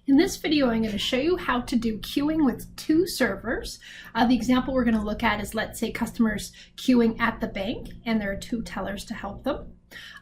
In this video, I'm going to show you how to do queuing with two servers. The example we're going to look at is, let's say, customers queuing at the bank, and there are two tellers to help them.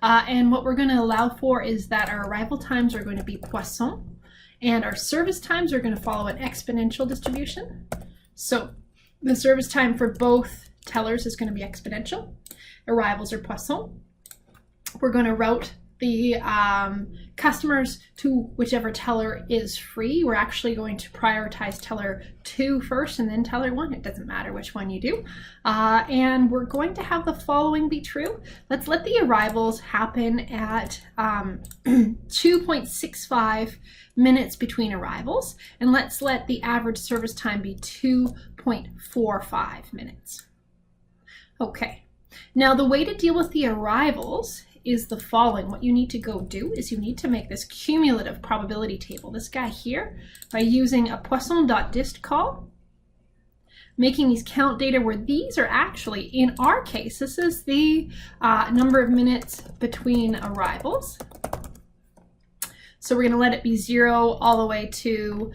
And what we're going to allow for is that our arrival times are going to be poisson, and our service times are going to follow an exponential distribution. So the service time for both tellers is going to be exponential. Arrivals are poisson. We're going to route the customers to whichever teller is free. We're actually going to prioritize teller 2 first and then teller 1. It doesn't matter which one you do. And we're going to have the following be true. Let's let the arrivals happen at 2.65 minutes between arrivals, and let's let the average service time be 2.45 minutes. Okay, now the way to deal with the arrivals is the following. What you need to go do is you need to make this cumulative probability table, this guy here, by using a poisson.dist call, making these count data where these are actually, in our case, this is the number of minutes between arrivals. So we're going to let it be 0 all the way to,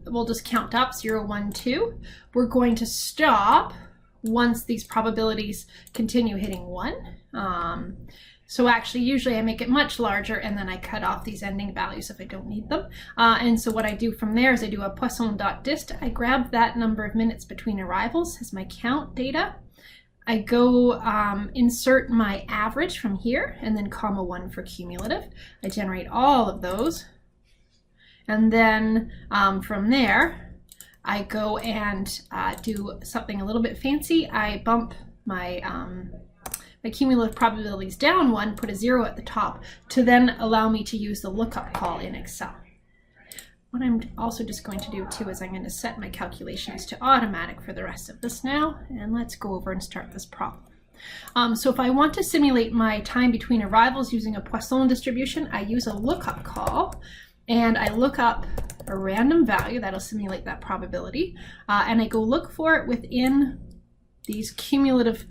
we'll just count up 0, 1, 2. We're going to stop once these probabilities continue hitting 1. So actually, usually I make it much larger and then I cut off these ending values if I don't need them. And so what I do from there is I do a poisson.dist. I grab that number of minutes between arrivals as my count data. I go insert my average from here and then comma 1 for cumulative. I generate all of those. And then from there, I go and do something a little bit fancy. I bump my my cumulative probabilities down 1, put a 0 at the top to then allow me to use the lookup call in Excel. What I'm also just going to do too is I'm going to set my calculations to automatic for the rest of this now, and let's go over and start this problem. So if I want to simulate my time between arrivals using a Poisson distribution, I use a lookup call, and I look up a random value that'll simulate that probability, and I go look for it within these cumulative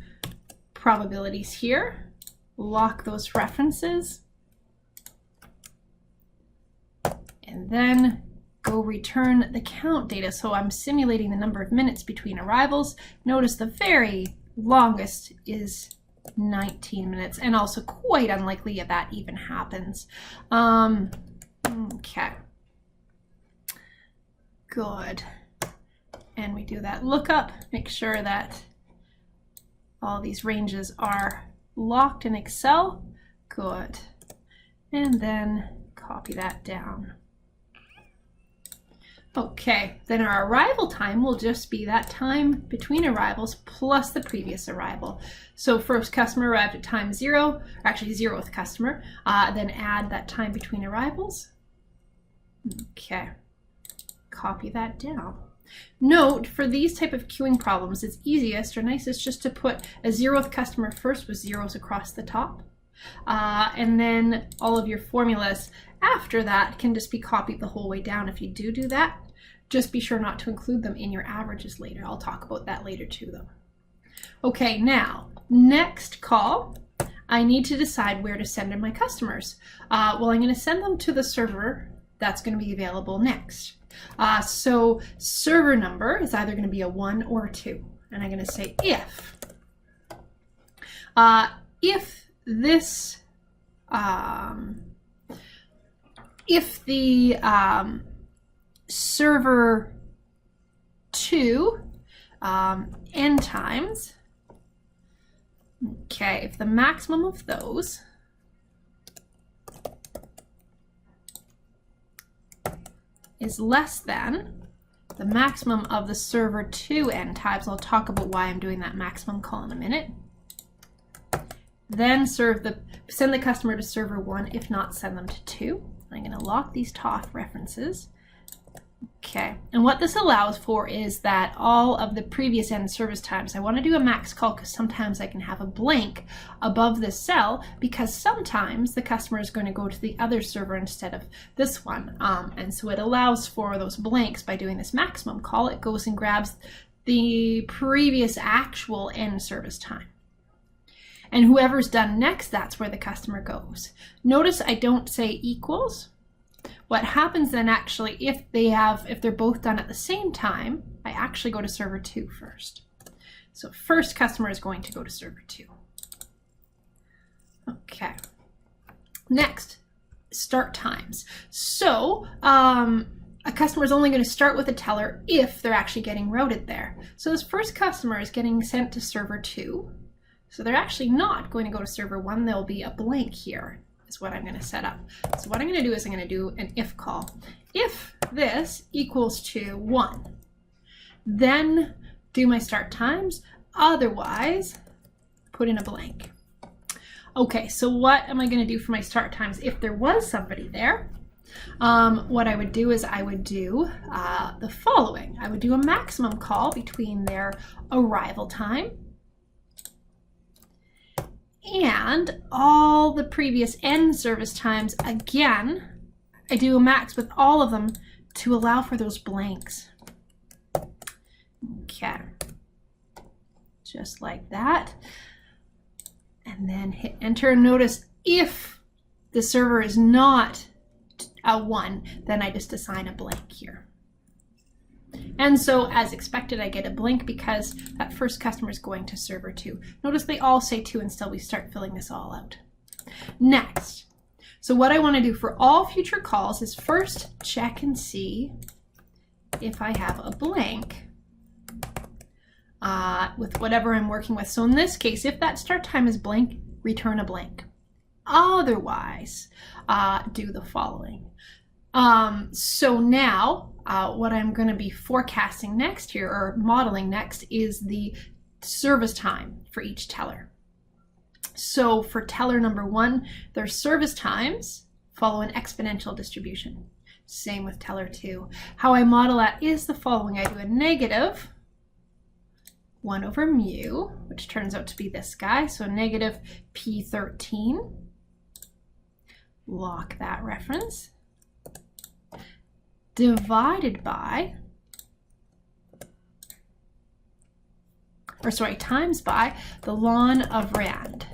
probabilities here, lock those references, and then go return the count data. So I'm simulating the number of minutes between arrivals. Notice the very longest is 19 minutes, and also quite unlikely if that even happens. Okay, good. And we do that lookup, make sure that all these ranges are locked in Excel. Good. And then copy that down. Okay, then our arrival time will just be that time between arrivals plus the previous arrival. So first customer arrived at time 0, or actually 0th customer, then add that time between arrivals. Okay, copy that down. Note, for these type of queuing problems, it's easiest or nicest just to put a 0th customer first with zeros across the top. And then all of your formulas after that can just be copied the whole way down. If you do that, just be sure not to include them in your averages later. I'll talk about that later too, though. Okay, now, next call, I need to decide where to send in my customers. Well, I'm going to send them to the server that's going to be available next. So server number is either going to be a 1 or a 2. And I'm going to say if the server 2 n times, okay, if the maximum of those is less than the maximum of the server 2 n times, I'll talk about why I'm doing that maximum call in a minute, then send the customer to server 1, if not send them to 2. I'm going to lock these TOF references. Okay, and what this allows for is that all of the previous n service times, I want to do a max call because sometimes I can have a blank above this cell because sometimes the customer is going to go to the other server instead of this one. And so it allows for those blanks by doing this maximum call. It goes and grabs the previous actual n service time. And whoever's done next, that's where the customer goes. Notice I don't say equals. What happens then actually, if they're both done at the same time, I actually go to server 2 first. So first customer is going to go to server 2. Okay. Next, start times. So a customer is only going to start with a teller if they're actually getting routed there. So this first customer is getting sent to server 2. So they're actually not going to go to server 1. There'll be a blank here is what I'm going to set up. So what I'm going to do is I'm going to do an if call. If this equals to 1, then do my start times. Otherwise, put in a blank. Okay, so what am I going to do for my start times? If there was somebody there, what I would do is I would do the following. I would do a maximum call between their arrival time and all the previous end service times. Again, I do a max with all of them to allow for those blanks. Okay, just like that. And then hit enter. Notice if the server is not a 1, then I just assign a blank here. And so as expected, I get a blank because that first customer is going to server 2. Notice they all say 2 until we start filling this all out. Next, so what I want to do for all future calls is first check and see if I have a blank with whatever I'm working with. So in this case, if that start time is blank, return a blank. Otherwise, do the following. So now what I'm going to be forecasting next here, or modeling next, is the service time for each teller. So for teller number 1, their service times follow an exponential distribution. Same with teller 2. How I model that is the following. I do a negative 1 over mu, which turns out to be this guy, so negative P13. Lock that reference. Divided by, times by the ln of rand.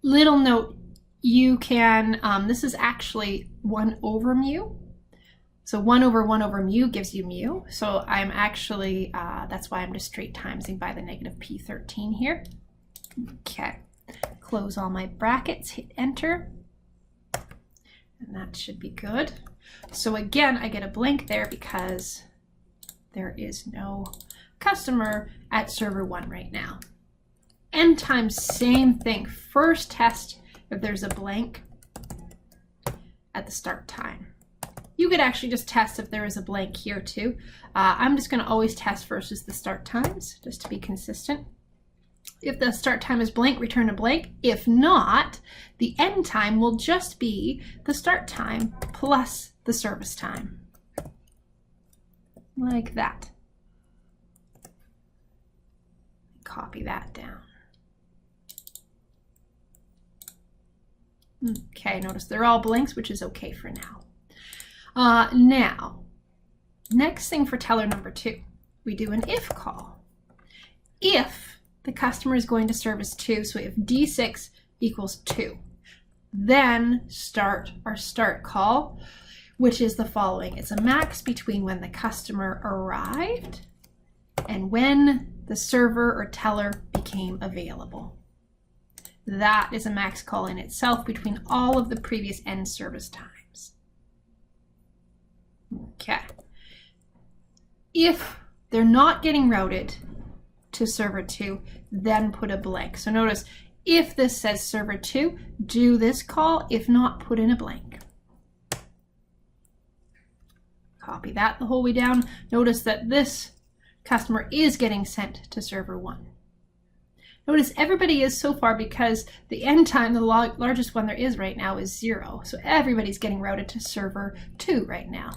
Little note, you can, this is actually 1 over mu. So 1 over mu gives you mu. So I'm actually, that's why I'm just straight timesing by the negative P13 here. Okay, close all my brackets, hit enter. And that should be good. So again, I get a blank there because there is no customer at server 1 right now. End times, same thing. First test if there's a blank at the start time. You could actually just test if there is a blank here too. I'm just going to always test versus the start times just to be consistent. If the start time is blank, return a blank. If not, the end time will just be the start time plus the service time. Like that. Copy that down. Okay, notice they're all blanks, which is okay for now. Now, next thing for teller number 2, we do an if call. If the customer is going to service 2, so if D6 equals 2, then start our start call, which is the following. It's a max between when the customer arrived and when the server or teller became available. That is a max call in itself between all of the previous end service times. Okay. If they're not getting routed to server 2, then put a blank. So notice, if this says server 2, do this call. If not, put in a blank. Copy that the whole way down. Notice that this customer is getting sent to server 1. Notice everybody is so far because the end time, the largest one there is right now, is 0. So everybody's getting routed to server 2 right now.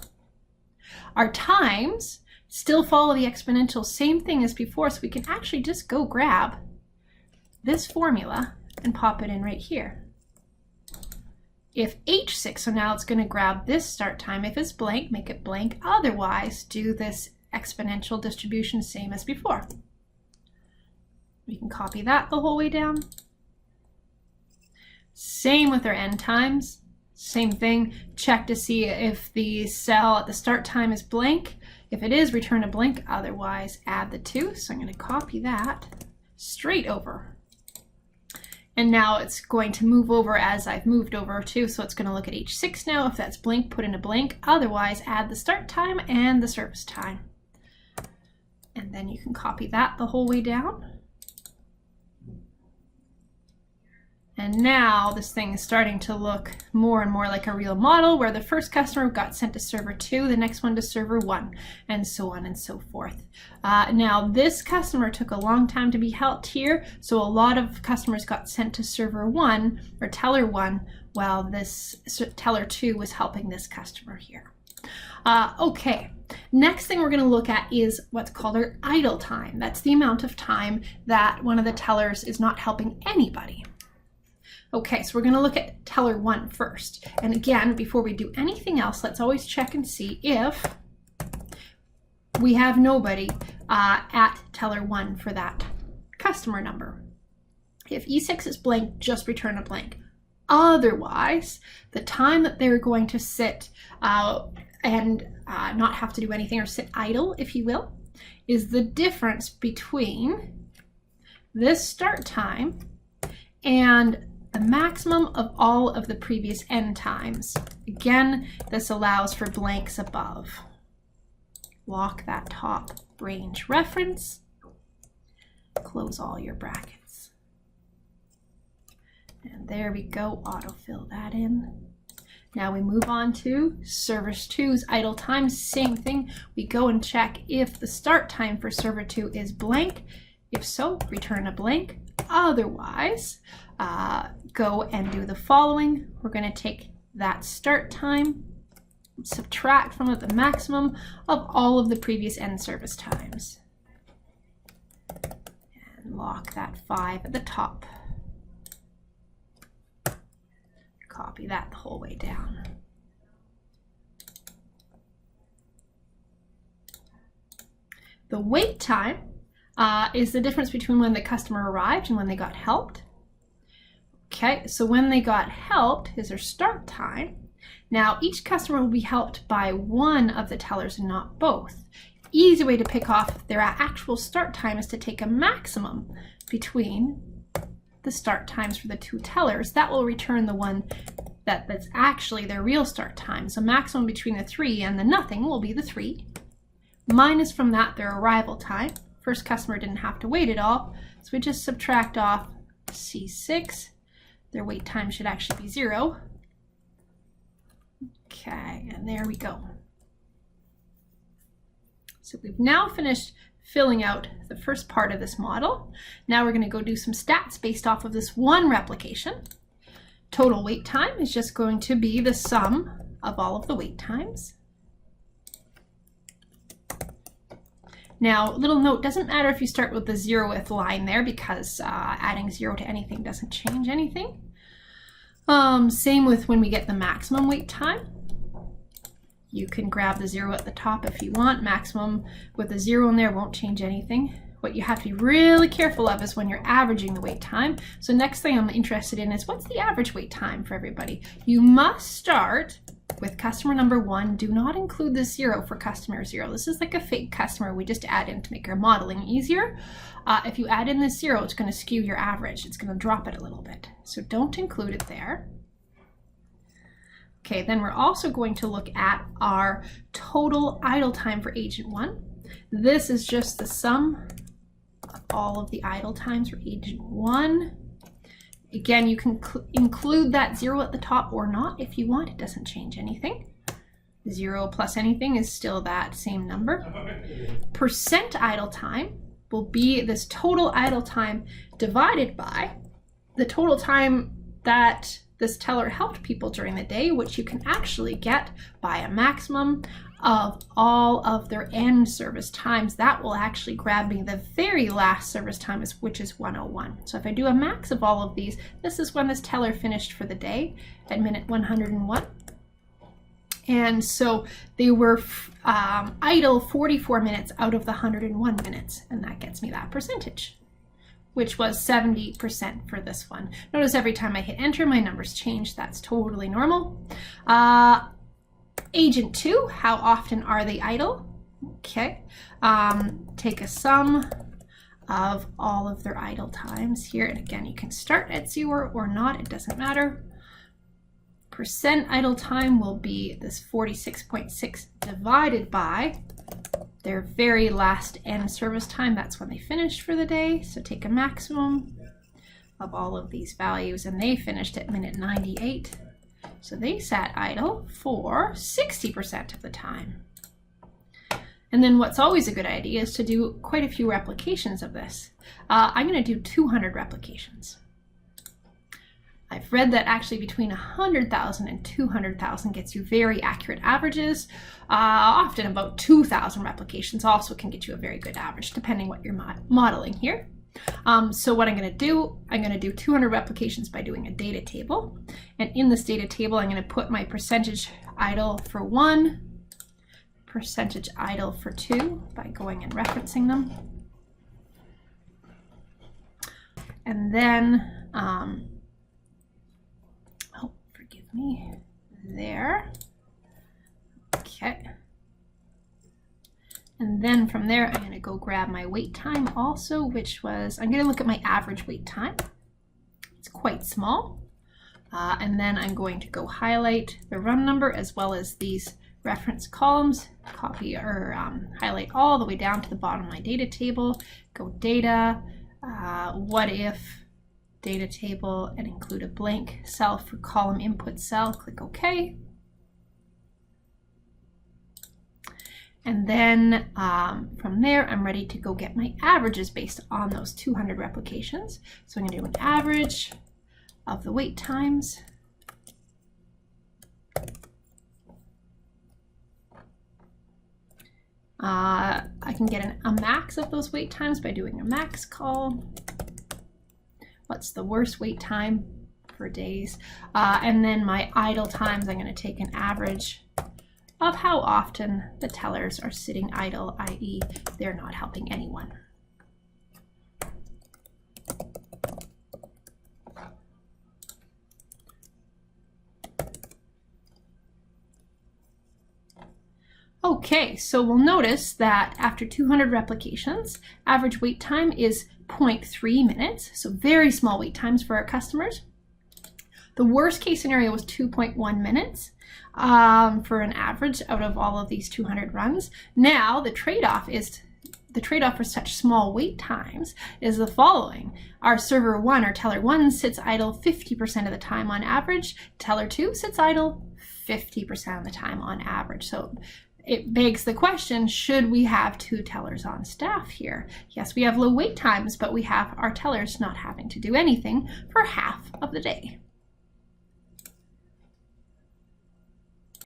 Our times still follow the exponential, same thing as before, so we can actually just go grab this formula and pop it in right here. If H6, so now it's going to grab this start time. If it's blank, make it blank. Otherwise, do this exponential distribution, same as before. We can copy that the whole way down. Same with our end times. Same thing, check to see if the cell at the start time is blank. If it is, return a blank, otherwise add the 2. So I'm going to copy that straight over. And now it's going to move over as I've moved over too, so it's going to look at H6 now. If that's blank, put in a blank, otherwise add the start time and the service time. And then you can copy that the whole way down. And now this thing is starting to look more and more like a real model, where the first customer got sent to server 2, the next one to server 1, and so on and so forth. Now this customer took a long time to be helped here, so a lot of customers got sent to server 1 or teller 1, while this teller 2 was helping this customer here. Okay, next thing we're going to look at is what's called our idle time. That's the amount of time that one of the tellers is not helping anybody. Okay, so we're going to look at teller 1 first. And again, before we do anything else, let's always check and see if we have nobody at teller 1 for that customer number. If E6 is blank, just return a blank. Otherwise, the time that they're going to sit and not have to do anything, or sit idle, if you will, is the difference between this start time and the maximum of all of the previous end times. Again, this allows for blanks above. Lock that top range reference. Close all your brackets. And there we go, autofill that in. Now we move on to service 2's idle time. Same thing, we go and check if the start time for server 2 is blank. If so, return a blank. Otherwise, go and do the following. We're going to take that start time, subtract from it the maximum of all of the previous end service times, and lock that 5 at the top. Copy that the whole way down. The wait time is the difference between when the customer arrived and when they got helped. Okay, so when they got helped is their start time. Now each customer will be helped by one of the tellers and not both. Easy way to pick off their actual start time is to take a maximum between the start times for the 2 tellers. That will return the one that's actually their real start time. So maximum between the 3 and the nothing will be the 3. Minus from that their arrival time. First customer didn't have to wait at all, so we just subtract off C6. Their wait time should actually be 0. Okay, and there we go. So we've now finished filling out the first part of this model. Now we're going to go do some stats based off of this one replication. Total wait time is just going to be the sum of all of the wait times. Now, little note, doesn't matter if you start with the 0th line there, because adding 0 to anything doesn't change anything. Same with when we get the maximum wait time. You can grab the 0 at the top if you want. Maximum with the 0 in there won't change anything. What you have to be really careful of is when you're averaging the wait time. So next thing I'm interested in is, what's the average wait time for everybody? You must start with customer number 1. Do not include the 0 for customer 0. This is like a fake customer we just add in to make our modeling easier. If you add in the 0, it's going to skew your average. It's going to drop it a little bit. So don't include it there. Okay, then we're also going to look at our total idle time for agent 1. This is just the sum of all of the idle times for agent 1. Again, you can include that 0 at the top or not if you want. It doesn't change anything. 0 plus anything is still that same number. Percent idle time will be this total idle time divided by the total time that this teller helped people during the day, which you can actually get by a maximum of all of their end service times. That will actually grab me the very last service time, which is 101. So if I do a max of all of these, this is when this teller finished for the day at minute 101. And so they were idle 44 minutes out of the 101 minutes, and that gets me that percentage. which was 70% for this one. Notice every time I hit enter, my numbers change. That's totally normal. Agent 2, how often are they idle? Okay, take a sum of all of their idle times here. And again, you can start at 0 or not, it doesn't matter. Percent idle time will be this 46.6 divided by their very last end service time. That's when they finished for the day. So take a maximum of all of these values, and they finished at minute 98. So they sat idle for 60% of the time. And then what's always a good idea is to do quite a few replications of this. I'm going to do 200 replications. I've read that actually between 100,000 and 200,000 gets you very accurate averages. Often about 2,000 replications also can get you a very good average, depending what you're modeling here. So what I'm going to do 200 replications by doing a data table. And in this data table, I'm going to put my percentage idle for 1, percentage idle for 2 by going and referencing them. And then, oh, forgive me, there. Okay. And then from there, I'm going to go grab my wait time also, which was, I'm going to look at my average wait time. It's quite small. And then I'm going to go highlight the run number as well as these reference columns, copy or highlight all the way down to the bottom of my data table, go data, what if data table, and include a blank cell for column input cell, click OK. And then from there, I'm ready to go get my averages based on those 200 replications. So I'm going to do an average of the wait times. I can get a max of those wait times by doing a max call. What's the worst wait time for days? And then my idle times, I'm going to take an average of how often the tellers are sitting idle, i.e. they're not helping anyone. Okay, so we'll notice that after 200 replications, average wait time is 0.3 minutes, so very small wait times for our customers. The worst case scenario was 2.1 minutes for an average out of all of these 200 runs. Now the trade-off for such small wait times is the following. Our server 1 or teller 1 sits idle 50% of the time on average. Teller 2 sits idle 50% of the time on average. So it begs the question, should we have 2 tellers on staff here? Yes, we have low wait times, but we have our tellers not having to do anything for half of the day.